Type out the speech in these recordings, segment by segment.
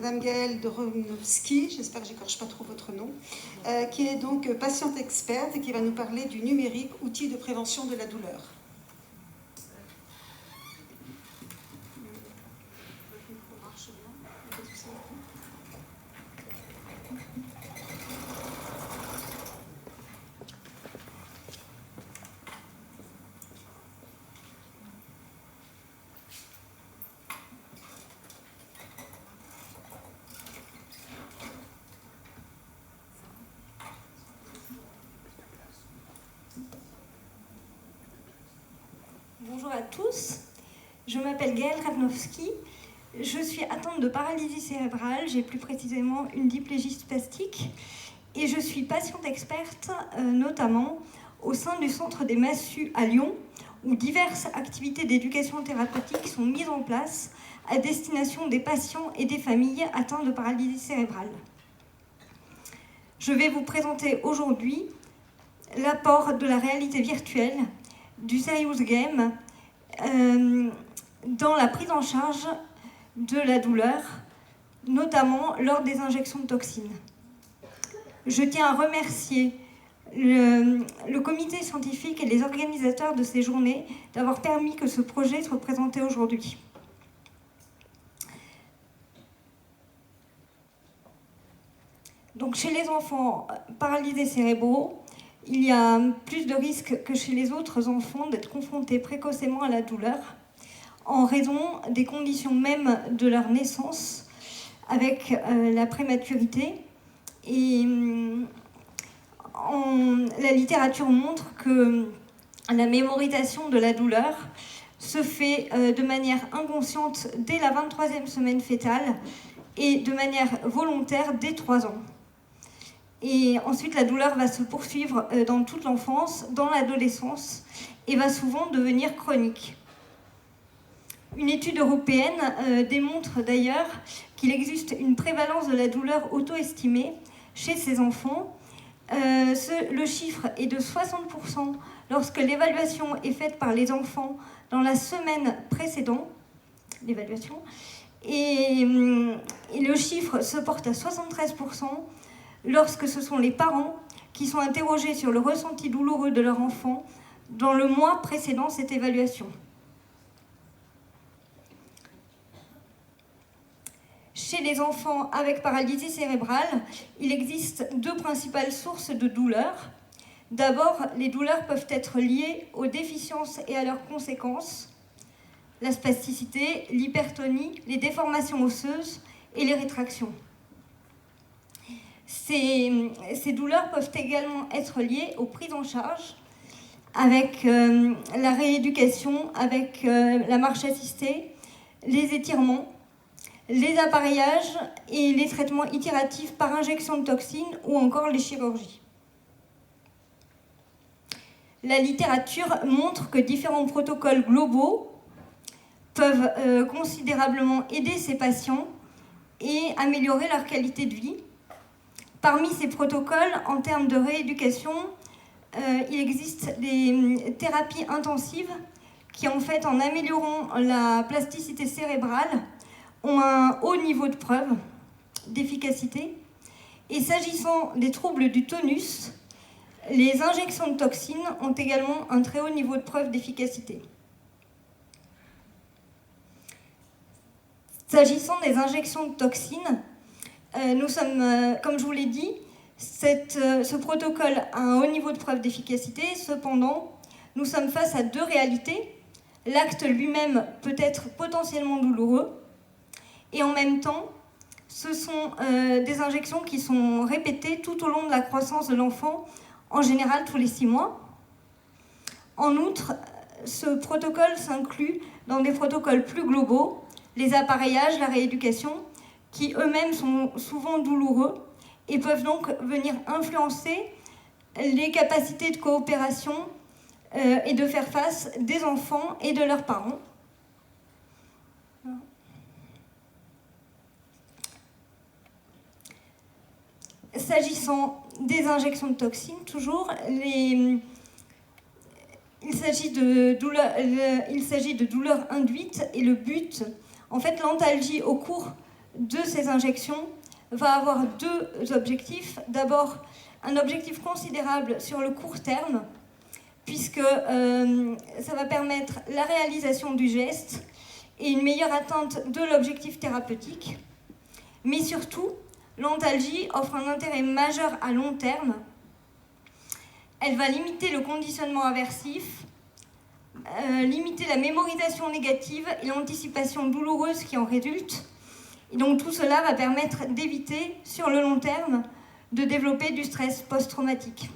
Madame Gaëlle Doronovski, j'espère que j'écorche pas trop votre nom, qui est donc patiente experte et qui va nous parler du numérique, outil de prévention de la douleur. Bonjour à tous, je m'appelle Gaëlle Doronovski, je suis atteinte de paralysie cérébrale, j'ai plus précisément une diplégie spastique et je suis patiente experte notamment au sein du centre des Massues à Lyon où diverses activités d'éducation thérapeutique sont mises en place à destination des patients et des familles atteints de paralysie cérébrale. Je vais vous présenter aujourd'hui l'apport de la réalité virtuelle, du serious game, dans la prise en charge de la douleur, notamment lors des injections de toxines. Je tiens à remercier le comité scientifique et les organisateurs de ces journées d'avoir permis que ce projet soit présenté aujourd'hui. Donc, chez les enfants paralysés cérébraux, il y a plus de risques que chez les autres enfants d'être confrontés précocement à la douleur en raison des conditions mêmes de leur naissance avec la prématurité. Et la littérature montre que la mémorisation de la douleur se fait de manière inconsciente dès la 23e semaine fœtale et de manière volontaire dès 3 ans. Et ensuite, la douleur va se poursuivre dans toute l'enfance, dans l'adolescence, et va souvent devenir chronique. Une étude européenne démontre d'ailleurs qu'il existe une prévalence de la douleur auto-estimée chez ces enfants. Le chiffre est de 60% lorsque l'évaluation est faite par les enfants dans la semaine précédant l'évaluation. Et le chiffre se porte à 73% lorsque ce sont les parents qui sont interrogés sur le ressenti douloureux de leur enfant dans le mois précédant cette évaluation. Chez les enfants avec paralysie cérébrale, il existe 2 principales sources de douleurs. D'abord, les douleurs peuvent être liées aux déficiences et à leurs conséquences, la spasticité, l'hypertonie, les déformations osseuses et les rétractions. Ces douleurs peuvent également être liées aux prises en charge avec la rééducation, avec la marche assistée, les étirements, les appareillages et les traitements itératifs par injection de toxines ou encore les chirurgies. La littérature montre que différents protocoles globaux peuvent considérablement aider ces patients et améliorer leur qualité de vie. Parmi ces protocoles, en termes de rééducation, il existe des thérapies intensives qui, en fait, en améliorant la plasticité cérébrale, ont un haut niveau de preuve d'efficacité. Et s'agissant des troubles du tonus, les injections de toxines ont également un très haut niveau de preuve d'efficacité. S'agissant des injections de toxines, nous sommes, comme je vous l'ai dit, ce protocole a un haut niveau de preuve d'efficacité. Cependant, nous sommes face à 2 réalités. L'acte lui-même peut être potentiellement douloureux et en même temps, ce sont des injections qui sont répétées tout au long de la croissance de l'enfant, en général tous les 6 mois. En outre, ce protocole s'inclut dans des protocoles plus globaux, les appareillages, la rééducation, qui eux-mêmes sont souvent douloureux et peuvent donc venir influencer les capacités de coopération et de faire face des enfants et de leurs parents. S'agissant des injections de toxines, toujours, il s'agit de douleurs induites et le but, en fait, l'antalgie au cours de ces injections va avoir deux objectifs. D'abord, un objectif considérable sur le court terme, puisque ça va permettre la réalisation du geste et une meilleure atteinte de l'objectif thérapeutique. Mais surtout, l'antalgie offre un intérêt majeur à long terme. Elle va limiter le conditionnement aversif, limiter la mémorisation négative et l'anticipation douloureuse qui en résulte. Et donc tout cela va permettre d'éviter, sur le long terme, de développer du stress post-traumatique.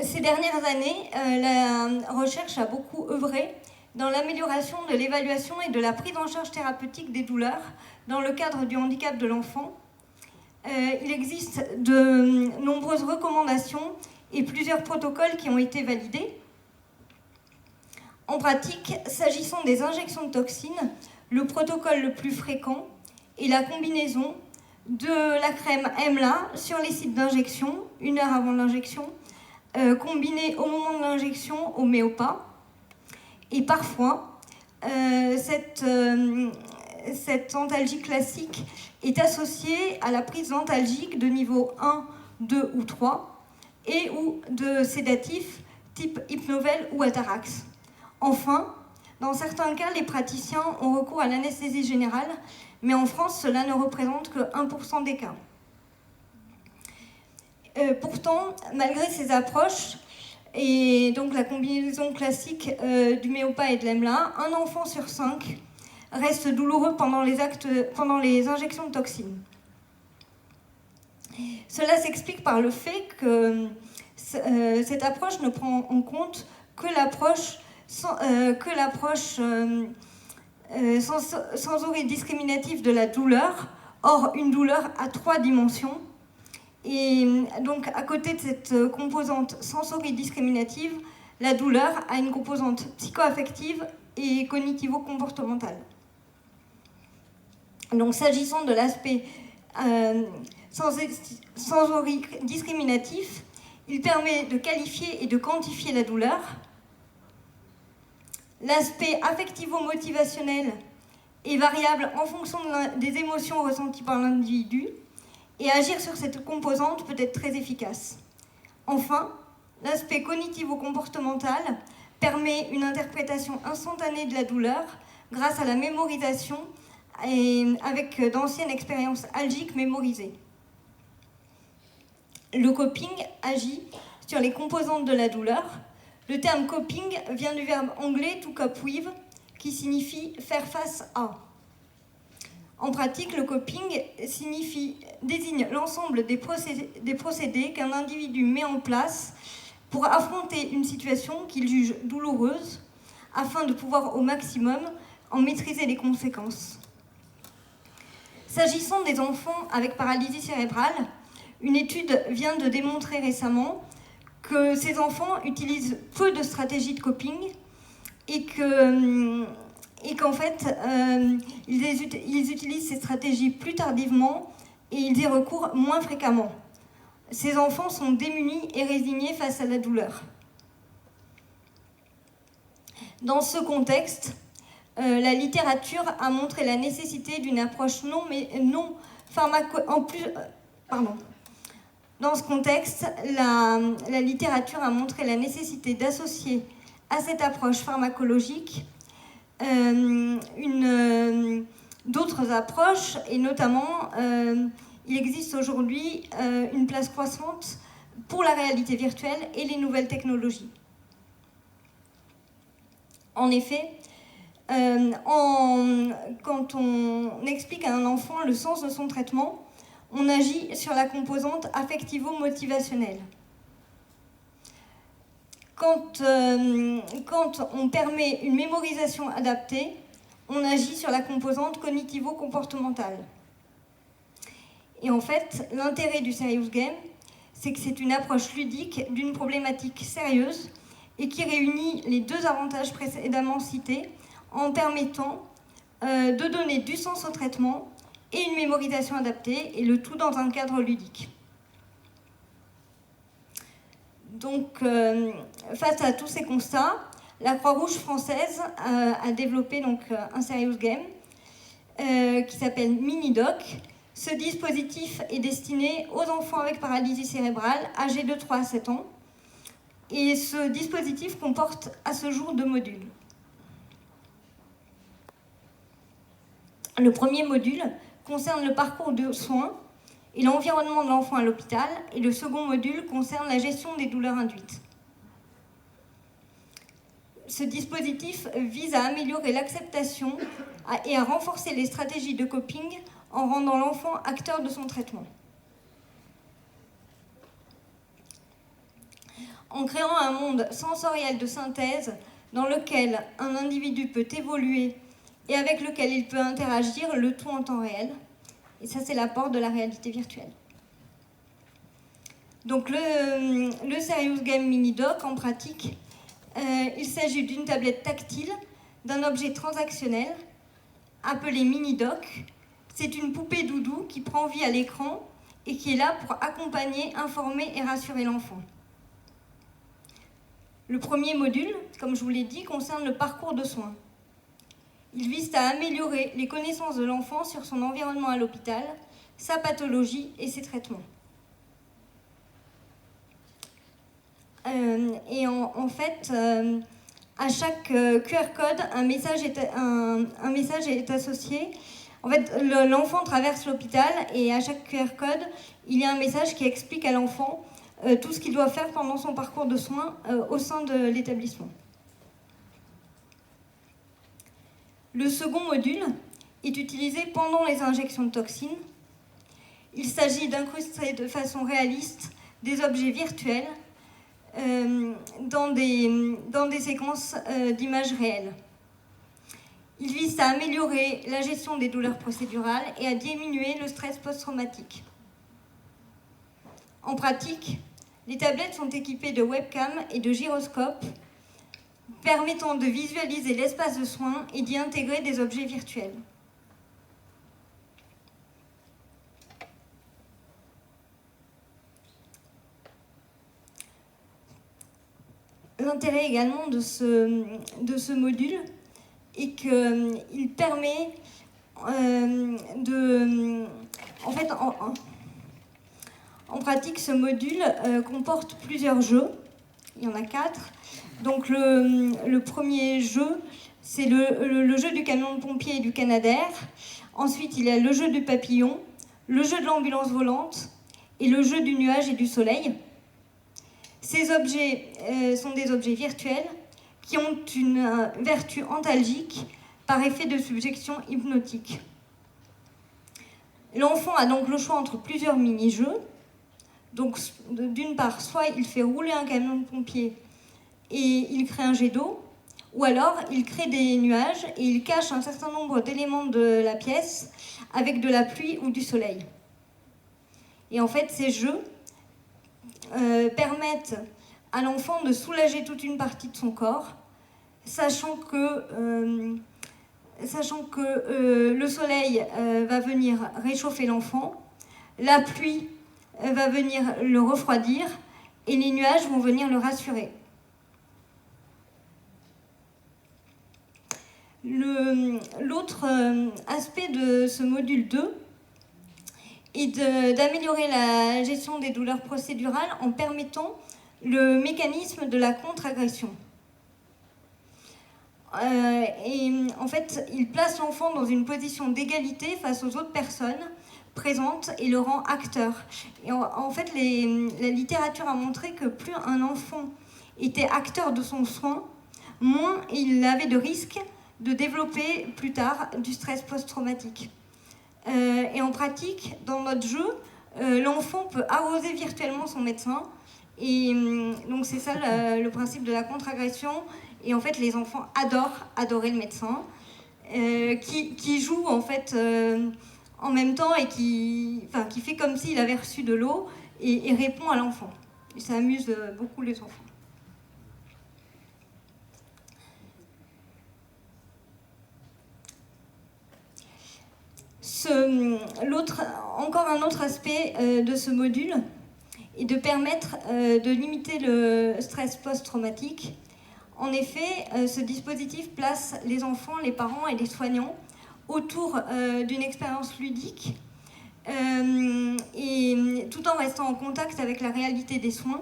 Ces dernières années, la recherche a beaucoup œuvré dans l'amélioration de l'évaluation et de la prise en charge thérapeutique des douleurs dans le cadre du handicap de l'enfant. Il existe de nombreuses recommandations et plusieurs protocoles qui ont été validés. En pratique, s'agissant des injections de toxines, le protocole le plus fréquent est la combinaison de la crème EMLA sur les sites d'injection, 1 heure avant l'injection, combinée au moment de l'injection au méopa. Et parfois, cette antalgie classique est associée à la prise d'antalgiques de niveau 1, 2 ou 3 et ou de sédatifs type Hypnovel ou Atarax. Enfin, dans certains cas, les praticiens ont recours à l'anesthésie générale, mais en France, cela ne représente que 1% des cas. Pourtant, malgré ces approches, et donc la combinaison classique du méopa et de l'EMLA, un enfant sur 5 reste douloureux pendant les injections de toxines. Cela s'explique par le fait que cette approche ne prend en compte que l'approche sensoridiscriminative de la douleur, or une douleur à 3 dimensions. Et donc, à côté de cette composante sensoridiscriminative, la douleur a une composante psychoaffective et cognitivo-comportementale. Donc, s'agissant de l'aspect sensoridiscriminatif, il permet de qualifier et de quantifier la douleur. L'aspect affectivo-motivationnel est variable en fonction des émotions ressenties par l'individu. Et agir sur cette composante peut être très efficace. Enfin, l'aspect cognitivo-comportemental permet une interprétation instantanée de la douleur grâce à la mémorisation et avec d'anciennes expériences algiques mémorisées. Le coping agit sur les composantes de la douleur. Le terme coping vient du verbe anglais to cope with, qui signifie faire face à. En pratique, le coping désigne l'ensemble des procédés qu'un individu met en place pour affronter une situation qu'il juge douloureuse afin de pouvoir au maximum en maîtriser les conséquences. S'agissant des enfants avec paralysie cérébrale, une étude vient de démontrer récemment que ces enfants utilisent peu de stratégies de coping et qu'en fait, ils utilisent ces stratégies plus tardivement et ils y recourent moins fréquemment. Ces enfants sont démunis et résignés face à la douleur. Dans ce contexte, la littérature a montré la nécessité d'une approche non pharmacologique. Dans ce contexte, la littérature a montré la nécessité d'associer à cette approche pharmacologique d'autres approches, et notamment, il existe aujourd'hui une place croissante pour la réalité virtuelle et les nouvelles technologies. En effet, quand on explique à un enfant le sens de son traitement, on agit sur la composante affectivo-motivationnelle. Quand on permet une mémorisation adaptée, on agit sur la composante cognitivo-comportementale. Et en fait, l'intérêt du Serious Game, c'est que c'est une approche ludique d'une problématique sérieuse et qui réunit les deux avantages précédemment cités en permettant de donner du sens au traitement et une mémorisation adaptée, et le tout dans un cadre ludique. Donc, face à tous ces constats, la Croix-Rouge française a développé donc, un serious game qui s'appelle Minidoc. Ce dispositif est destiné aux enfants avec paralysie cérébrale âgés de 3 à 7 ans. Et ce dispositif comporte à ce jour 2 modules. Le premier module concerne le parcours de soins et l'environnement de l'enfant à l'hôpital, et le second module concerne la gestion des douleurs induites. Ce dispositif vise à améliorer l'acceptation et à renforcer les stratégies de coping en rendant l'enfant acteur de son traitement. En créant un monde sensoriel de synthèse dans lequel un individu peut évoluer et avec lequel il peut interagir, le tout en temps réel. Et ça, c'est l'apport de la réalité virtuelle. Donc le Serious Game Minidoc, en pratique, il s'agit d'une tablette tactile, d'un objet transactionnel appelé Minidoc. C'est une poupée doudou qui prend vie à l'écran et qui est là pour accompagner, informer et rassurer l'enfant. Le premier module, comme je vous l'ai dit, concerne le parcours de soins. Il vise à améliorer les connaissances de l'enfant sur son environnement à l'hôpital, sa pathologie et ses traitements. En fait, à chaque QR code, un message est associé. En fait, l'enfant traverse l'hôpital et à chaque QR code, il y a un message qui explique à l'enfant tout ce qu'il doit faire pendant son parcours de soins au sein de l'établissement. Le second module est utilisé pendant les injections de toxines. Il s'agit d'incruster de façon réaliste des objets virtuels dans des séquences d'images réelles. Il vise à améliorer la gestion des douleurs procédurales et à diminuer le stress post-traumatique. En pratique, les tablettes sont équipées de webcams et de gyroscopes permettant de visualiser l'espace de soins et d'y intégrer des objets virtuels. L'intérêt également de ce module est qu'il permet en pratique, ce module comporte plusieurs jeux. Il y en a 4. Donc le premier jeu, c'est le jeu du camion de pompier et du Canadair. Ensuite, il y a le jeu du papillon, le jeu de l'ambulance volante et le jeu du nuage et du soleil. Ces objets sont des objets virtuels qui ont une vertu antalgique par effet de subjection hypnotique. L'enfant a donc le choix entre plusieurs mini-jeux. Donc, d'une part, soit il fait rouler un camion de pompier et il crée un jet d'eau, ou alors il crée des nuages et il cache un certain nombre d'éléments de la pièce avec de la pluie ou du soleil. Et en fait, ces jeux permettent à l'enfant de soulager toute une partie de son corps, sachant que le soleil va venir réchauffer l'enfant, la pluie va venir le refroidir et les nuages vont venir le rassurer. L'autre aspect de ce module 2 est d'améliorer la gestion des douleurs procédurales en permettant le mécanisme de la contre-agression. Et en fait, il place l'enfant dans une position d'égalité face aux autres personnes présentes et le rend acteur. Et en fait, la littérature a montré que plus un enfant était acteur de son soin, moins il avait de risques de développer plus tard du stress post-traumatique. Et en pratique, dans notre jeu, l'enfant peut arroser virtuellement son médecin. Et donc c'est ça le principe de la contre-agression. Et en fait, les enfants adorent adorer le médecin, qui joue en fait en même temps et qui fait comme s'il avait reçu de l'eau et répond à l'enfant. Et ça amuse beaucoup les enfants. Encore un autre aspect de ce module est de permettre de limiter le stress post-traumatique En effet, ce dispositif place les enfants, les parents et les soignants autour d'une expérience ludique et tout en restant en contact avec la réalité des soins.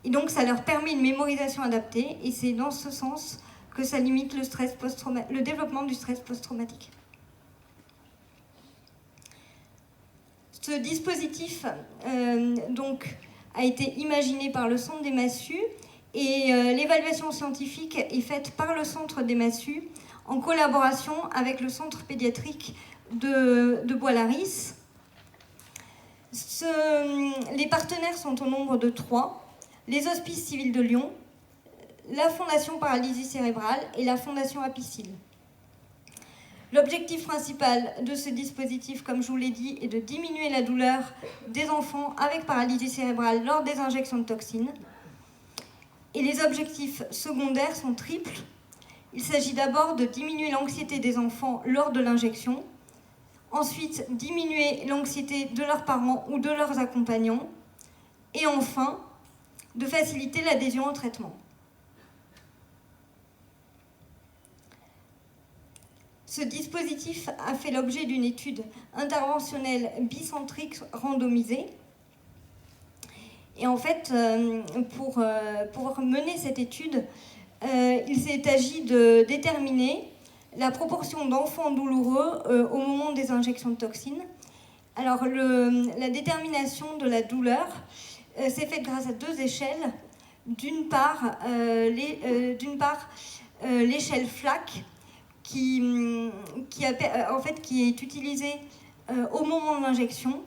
Et donc ça leur permet une mémorisation adaptée et c'est dans ce sens que ça limite le développement du stress post-traumatique. Ce dispositif donc, a été imaginé par le Centre des Massues et l'évaluation scientifique est faite par le Centre des Massues en collaboration avec le Centre pédiatrique de Bois-Laris. Les partenaires sont au nombre de 3, les Hospices civils de Lyon, la Fondation Paralysie cérébrale et la Fondation Apicil. L'objectif principal de ce dispositif, comme je vous l'ai dit, est de diminuer la douleur des enfants avec paralysie cérébrale lors des injections de toxines. Et les objectifs secondaires sont triples. Il s'agit d'abord de diminuer l'anxiété des enfants lors de l'injection, ensuite diminuer l'anxiété de leurs parents ou de leurs accompagnants, et enfin, de faciliter l'adhésion au traitement. Ce dispositif a fait l'objet d'une étude interventionnelle bicentrique randomisée. Et en fait, pour mener cette étude, il s'est agi de déterminer la proportion d'enfants douloureux au moment des injections de toxines. Alors, la détermination de la douleur s'est faite grâce à 2 échelles. D'une part, l'échelle FLAC, qui est utilisée au moment de l'injection.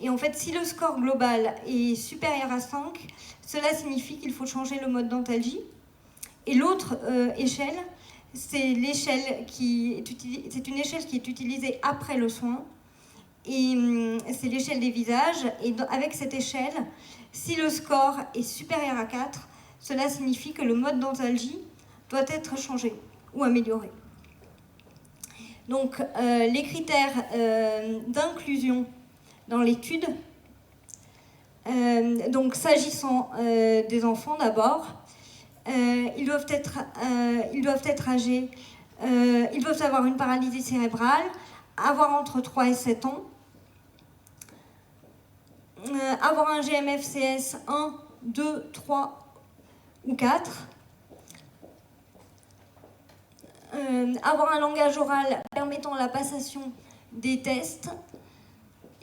Et en fait, si le score global est supérieur à 5, cela signifie qu'il faut changer le mode d'antalgie. Et l'autre échelle, c'est une échelle qui est utilisée après le soin. Et c'est l'échelle des visages. Et avec cette échelle, si le score est supérieur à 4, cela signifie que le mode d'antalgie doit être changé ou amélioré. Donc, les critères d'inclusion dans l'étude, donc s'agissant des enfants d'abord, ils doivent être âgés, ils doivent avoir une paralysie cérébrale, avoir entre 3 et 7 ans, avoir un GMFCS 1, 2, 3 ou 4, avoir un langage oral permettant la passation des tests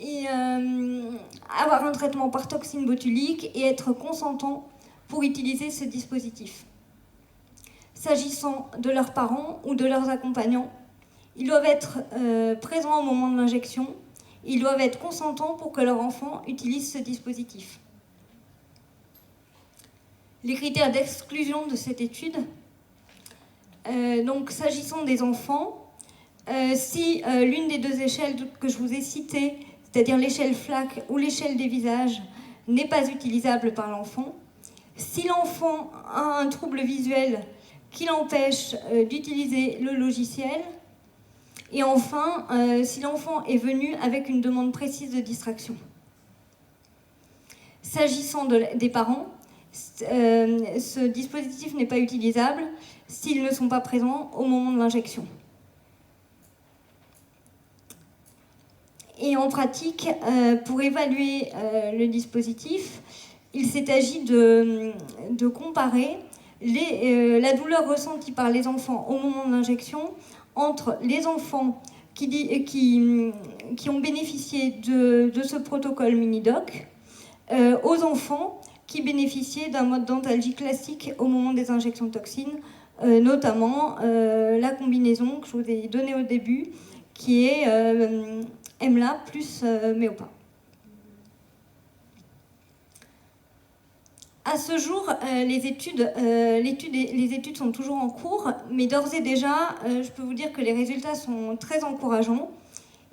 et avoir un traitement par toxine botulique et être consentant pour utiliser ce dispositif. S'agissant de leurs parents ou de leurs accompagnants, ils doivent être présents au moment de l'injection. Ils doivent être consentants pour que leur enfant utilise ce dispositif. Les critères d'exclusion de cette étude, donc s'agissant des enfants, si l'une des 2 échelles que je vous ai citées, c'est-à-dire l'échelle FLAC ou l'échelle des visages, n'est pas utilisable par l'enfant, si l'enfant a un trouble visuel qui l'empêche d'utiliser le logiciel, et enfin, si l'enfant est venu avec une demande précise de distraction. S'agissant des parents, ce dispositif n'est pas utilisable s'ils ne sont pas présents au moment de l'injection. Et en pratique, pour évaluer le dispositif, il s'est agi de comparer la douleur ressentie par les enfants au moment de l'injection entre les enfants qui ont bénéficié de ce protocole Minidoc aux enfants qui bénéficiaient d'un mode d'antalgie classique au moment des injections de toxines, notamment la combinaison que je vous ai donnée au début, qui est MLA plus Méopa. À ce jour, les études sont toujours en cours, mais d'ores et déjà, je peux vous dire que les résultats sont très encourageants.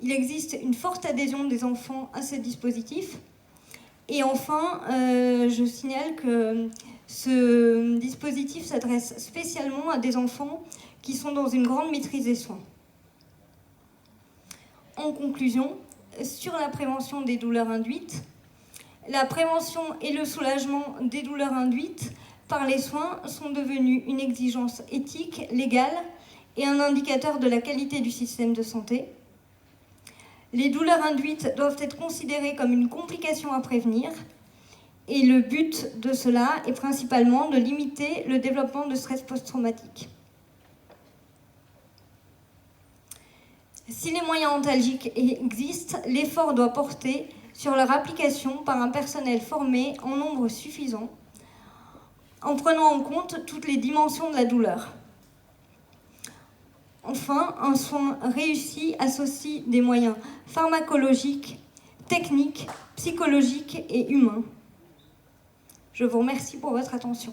Il existe une forte adhésion des enfants à ce dispositif. Et enfin, je signale que ce dispositif s'adresse spécialement à des enfants qui sont dans une grande maîtrise des soins. En conclusion, sur la prévention des douleurs induites, la prévention et le soulagement des douleurs induites par les soins sont devenus une exigence éthique, légale et un indicateur de la qualité du système de santé. Les douleurs induites doivent être considérées comme une complication à prévenir et le but de cela est principalement de limiter le développement de stress post-traumatique. Si les moyens antalgiques existent, l'effort doit porter sur leur application par un personnel formé en nombre suffisant, en prenant en compte toutes les dimensions de la douleur. Enfin, un soin réussi associe des moyens pharmacologiques, techniques, psychologiques et humains. Je vous remercie pour votre attention.